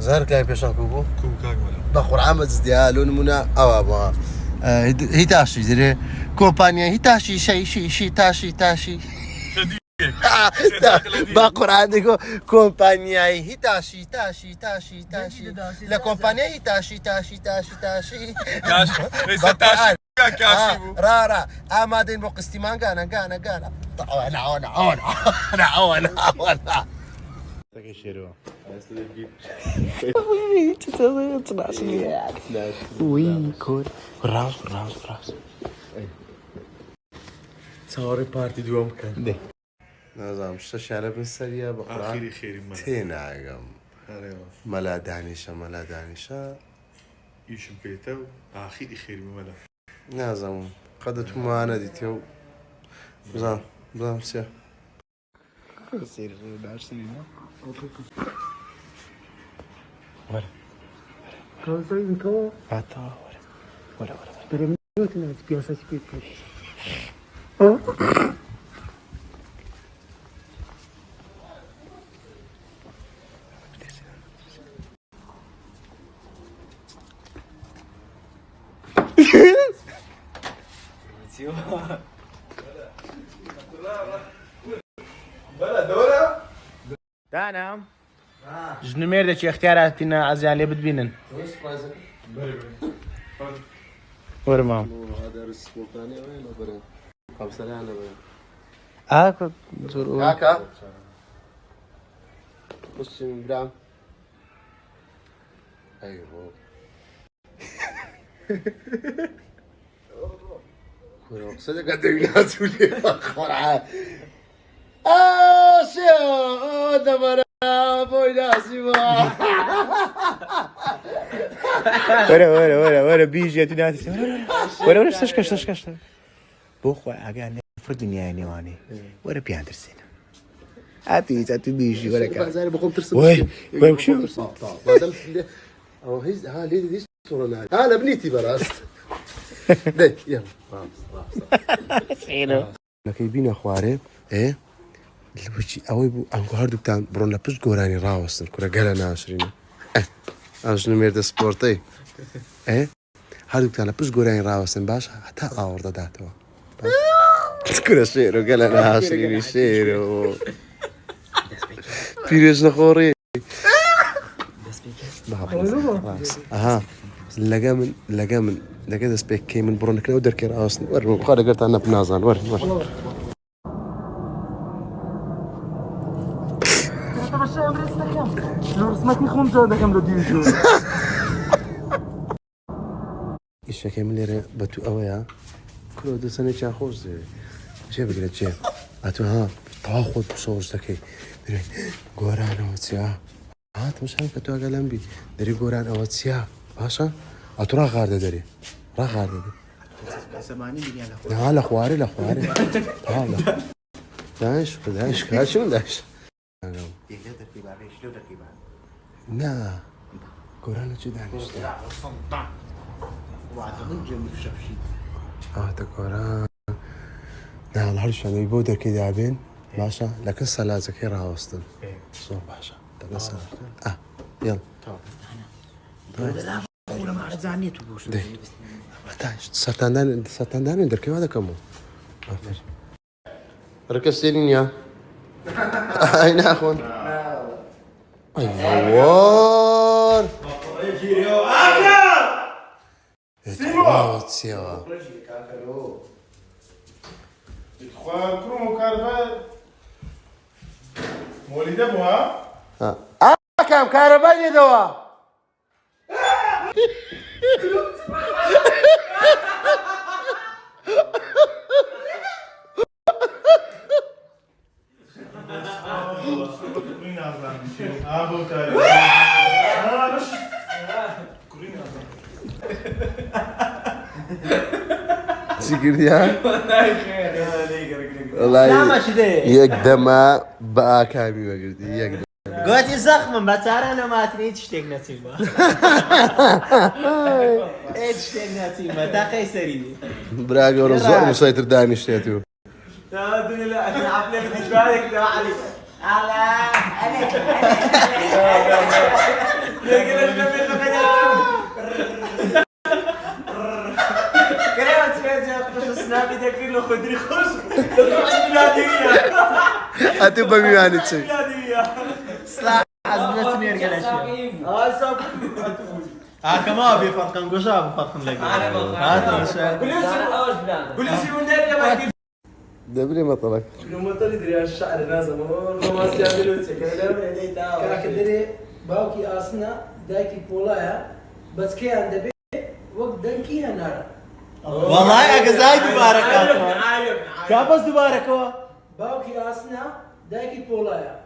زهر كاي بيشاكو بو كوكاك ولا بخور عمد ديالون منا أو هيتاشي زي كومبانيا هيتاشي شي تاشي بخور عندك كومبانيا هيتاشي تاشي لا كومبانيا هيتاشي تاشي رارا آمادين بو قستيمان غانا عوانا تكشيروا وي تتناسي وي كور راس صوري بارتي دوام كان ده نظام شتش على بالسرية بقرا آخري خيري ملا تناغم ملا دانشا يشم بيتو آخري خيري ملا نظام قدت ما أنا ديتيو زام سيا سير داش سنين Ata ora. Pero no te las piensas que نعم شنو ميردك اختياراتنا عزيزي بتبينن ورمام هذا سبونتاني وين برا 5 لعنة اكو زور كاكا بص برام ايوه كورو صدق قد يناسوا لي فرعه شو دبر ابو ناسيما ورا بيجي تنادي ورا استشكش بوخ اگه فرد يعني واني ورا بياندرسين اتي بيجي ورا كان زين بقوم ترسم وين شو او هيز ها ليش صورنا ها بنيتي براست دي يلا سينو لكن بينا خواري ايه الوجي اوي بو انكو هاردو بتاع برونا بس غوراني راوستن كورا قالا ناشرين شنو ميرد سبورتي ايه هاردو بتاع بس غوراني راوستن باش حتى اوردا داتو كورا شيرو قالا ناشرين شيرو بيريش نخوري خلاص اها لقى من سبيك كي من برونك ودر كي راوستن ور قال قلت انا بنازل ور رسمتني خمسة ده كم ديجو إيش كم ليرة بتو أويا كل ده سنة كان خوش جيب قلت جيب أتو ها تأخذ بصوص ذكي دري قران أوتسيا مش هم كتو أقلم بي دري قران أوتسيا باشا أتو راغارد دري راغارد سمعني مليان لا خواري لا داش كاش من داش لا قران شو دانش تقران لا الله يرحمه يبودر كذا عبين باشا لكن صلاة زكيرها وسطن صوب باشا تقصر يلا ولا ما عاد زعنيت وبوش ده محتاج ستاندان دركي هذا كمو ركزتني يا اين اخون ايوه سيوا إخوان كروم كاربا مولد أبوها كم كهربائي دوا كورين أزلام بشيء أبو تاري كورين أزلام سكر يا والله لا ما شدي يقدم بقى كامي وقلت يقدم قوتي زخم بتعرف انا ما تريد تشتاق نسيمه ايه تشتاق نسيمه تا قيسري براغ ورزق مسيطر داني اشتيتو لا الدنيا لا انا عقلي بالك ده عليك على عليك كريم تفاجأ تخش سنابي داكي له خدري خوش تروح بلادية أتبقى مياني تسوي بلادية سلاح عزمنا سمير قال اشياء كمان بيفرق نقوشها بفرق نلاقي هات كل شيء من ذلك دبري مطلق لما تدري الشعر لازم ما استعملوا كاكدري باوكي اسنا دايكي بولايا بس كي عند وقت دنكي هنارا والله اجزاي دوباره كابس دوباره كوا باوكي اسنا دايكي بولايا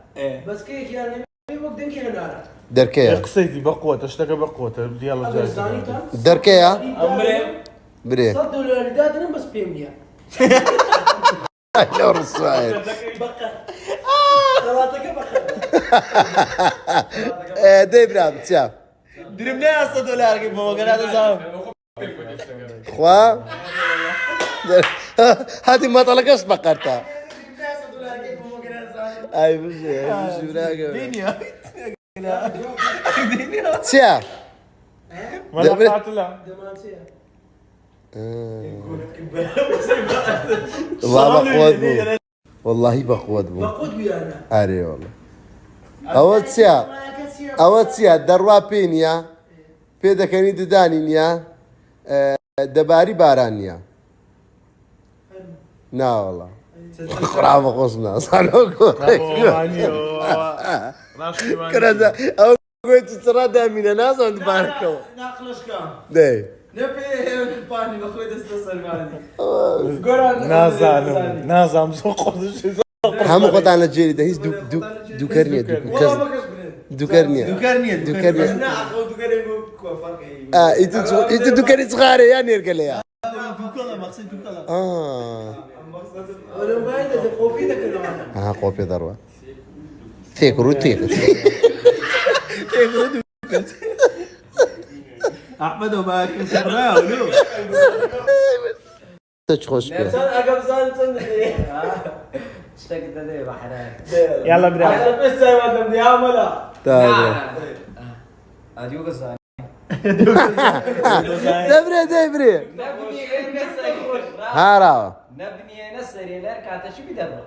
بس كي يعني وقت دنكي هنارا دركيا قصيتي بقوة اشتكى بقوة يلا اگر زاني تام دركيا امري بري $100 دادنا بس بيمنيا لو رسائل ثلاثة بخير دي برام تشاف درمنا يا $100 كيف هو قال هذا صاحب خوا هذه ما طلقش بقرتها اي مش براقه دنيا تشاف ما نفعت له دمانسيا والله بقود بو والله بقود بو بقود بيانا اري والله ئەوە چییە دەڕوا پێ نییە پێ دەکەنی ددانی نییە دەباری باران نییە ناوەڵە خراوە خۆشم نازانەوە ئەو گوێتی چڕا دامینە نازان بارەکەەوە دەی نازانم هەموو خۆتان لە جێری دە هیچ دووکەر نییە دووکەر نییە ئیتر دووکەری چخارێ یان نێرگەلەیە قۆپێ دەڕوە تێکڕ و تێکت احمد وما كسرناه ولو تۆ خۆش پێ يلا برا دەبرێ دەیبرێ هاراوە نبني نسري لك شو بدرب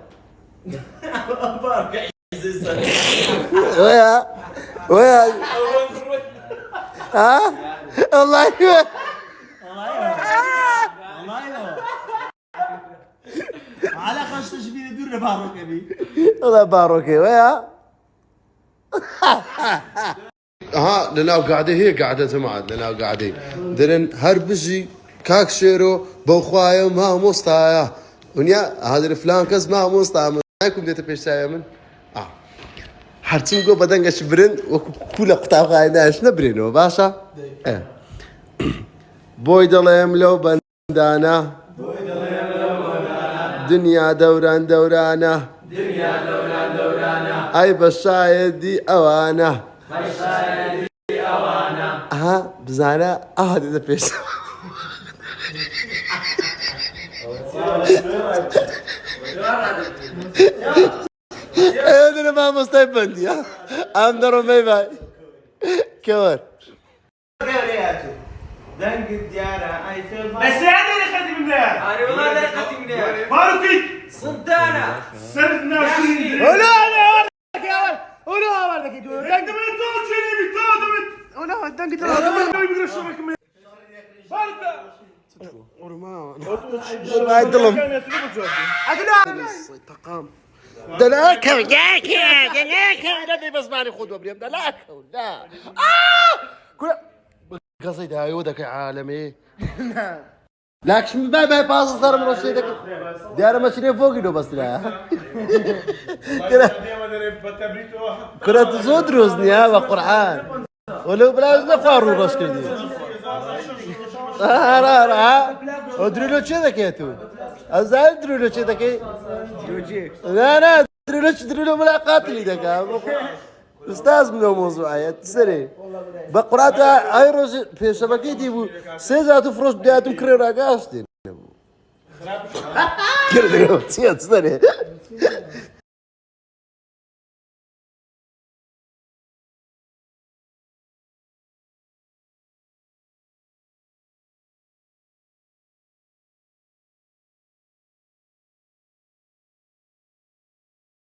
ويا ويا ها والله على خش تشبيه دور باروك ابي والله باروكي ويا ها لنا قاعده هي قاعده جماعه لنا قاعده درن هربجي كاك شيرو بوخوايا ما مستايا ونيا هذا فلان كز ما مستايا معكم ديت بيشايا من هرچم گو بدنگش برن و کولا قطع قاعده نبرينو باشا بوي دلهم لو بندانا دنيا دوران دورانا اي بشايدي اوانا ها بزانا هذا بيش انا ما مستيبندي ام درو مي باي كور دنق الديارة اي فيلم بس هذا اللي خدي من ده انا والله اللي قتل من ده باروكي صدانا سردنا ولا انا ورك يا ولد ولا ورك انت من توجهني بتودمت ولا دنك ما يقدر يشرك من باركه ما يدلم تقام دلاكه دلاكه بس ماني خذ وبريم دلاكه لا كل قصيدة عيودك يا عالمي لكن ما باص صار من رشيدك ديار ماشي فوق له بس لا كنا تزود روزني ها وقرآن ولو بلا نفارو باش كردي ها ادري له شي ذاك يا تو ازال ادري له شي ذاك لا ادري له ملاقات لي ذاك استاذ من الموضوعية تسري بقرات ايروز في شبكة دي سيزات فروش بداياتهم كريرا قاستين كريرا تسري